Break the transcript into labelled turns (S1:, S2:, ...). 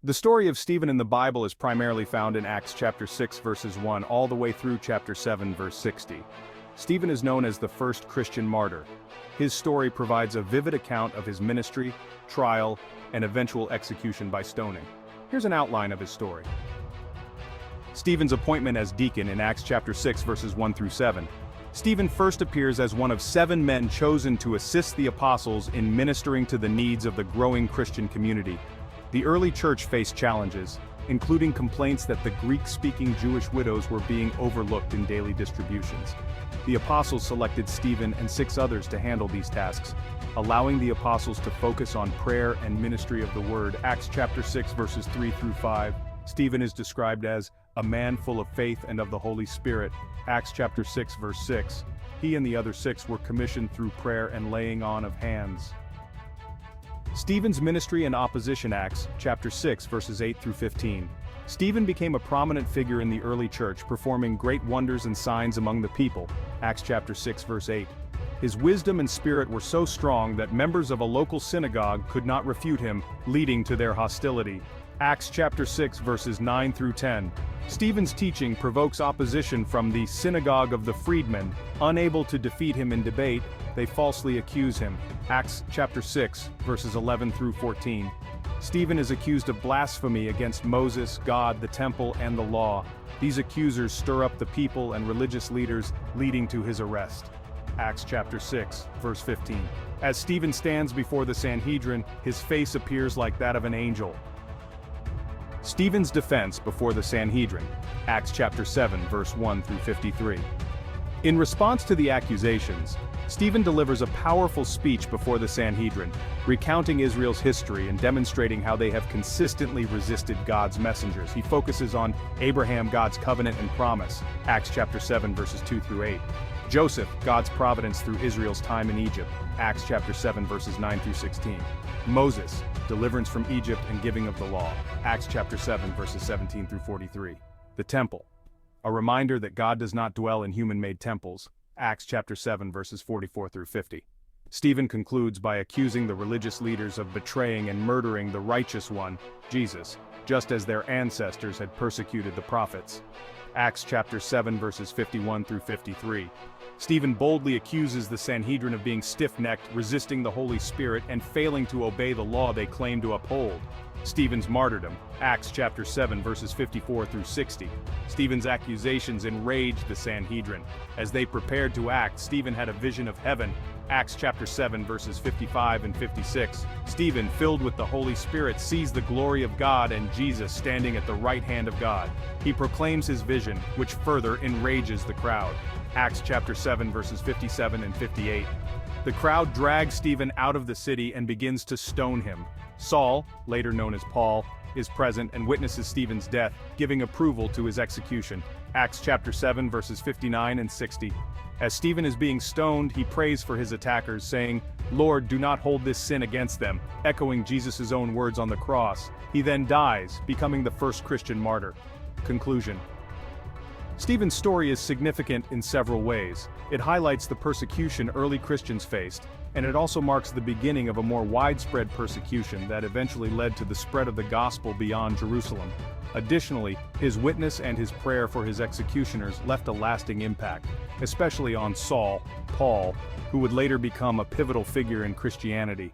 S1: The story of Stephen in the Bible is primarily found in Acts chapter 6 verses 1 all the way through chapter 7 verse 60. Stephen is known as the first Christian martyr. His story provides a vivid account of his ministry, trial, and eventual execution by stoning. Here's an outline of his story. Stephen's appointment as deacon in Acts chapter 6 verses 1 through 7. Stephen first appears as one of 7 men chosen to assist the apostles in ministering to the needs of the growing Christian community. The early church faced challenges, including complaints that the Greek-speaking Jewish widows were being overlooked in daily distributions. The apostles selected Stephen and 6 others to handle these tasks, allowing the apostles to focus on prayer and ministry of the word. Acts chapter 6 verses 3 through 5. Stephen is described as a man full of faith and of the Holy Spirit. Acts chapter 6 verse 6. He and the other 6 were commissioned through prayer and laying on of hands. Stephen's ministry and opposition. Acts chapter 6 verses 8 through 15. Stephen became a prominent figure in the early church, performing great wonders and signs among the people. Acts chapter 6 verse 8. His wisdom and spirit were so strong that members of a local synagogue could not refute him, leading to their hostility. Acts chapter 6 verses 9 through 10. Stephen's teaching provokes opposition from the synagogue of the freedmen. Unable to defeat him in debate, they falsely accuse him. Acts chapter 6 verses 11 through 14. Stephen is accused of blasphemy against Moses, God, the temple, and the law. These accusers stir up the people and religious leaders, leading to his arrest. Acts chapter 6 verse 15. As Stephen stands before the Sanhedrin, his face appears like that of an angel. Stephen's defense before the Sanhedrin. Acts chapter 7 verse 1 through 53. In response to the accusations, Stephen delivers a powerful speech before the Sanhedrin, recounting Israel's history and demonstrating how they have consistently resisted God's messengers. He focuses on Abraham, God's covenant and promise. Acts chapter 7 verses 2 through 8. Joseph, God's providence through Israel's time in Egypt. Acts chapter 7 verses 9 through 16. Moses, deliverance from Egypt and giving of the law. Acts chapter 7 verses 17 through 43. The temple, a reminder that God does not dwell in human-made temples. Acts chapter 7 verses 44 through 50. Stephen concludes by accusing the religious leaders of betraying and murdering the righteous one, Jesus, just as their ancestors had persecuted the prophets. Acts chapter 7 verses 51 through 53. Stephen boldly accuses the Sanhedrin of being stiff-necked, resisting the Holy Spirit, and failing to obey the law they claim to uphold. Stephen's martyrdom. Acts chapter 7 verses 54 through 60. Stephen's accusations enraged the Sanhedrin. As they prepared to act, Stephen had a vision of heaven. Acts chapter 7 verses 55 and 56. Stephen, filled with the Holy Spirit, sees the glory of God and Jesus standing at the right hand of God. He proclaims his vision, which further enrages the crowd. Acts chapter 7 verses 57 and 58. The crowd drags Stephen out of the city and begins to stone him. Saul, later known as Paul, is present and witnesses Stephen's death, giving approval to his execution. Acts chapter 7 verses 59 and 60. As Stephen is being stoned, he prays for his attackers, saying, "Lord, do not hold this sin against them," echoing Jesus' own words on the cross. He then dies, becoming the first Christian martyr. Conclusion. Stephen's story is significant in several ways. It highlights the persecution early Christians faced, and it also marks the beginning of a more widespread persecution that eventually led to the spread of the gospel beyond Jerusalem. Additionally, his witness and his prayer for his executioners left a lasting impact, especially on Saul, Paul, who would later become a pivotal figure in Christianity.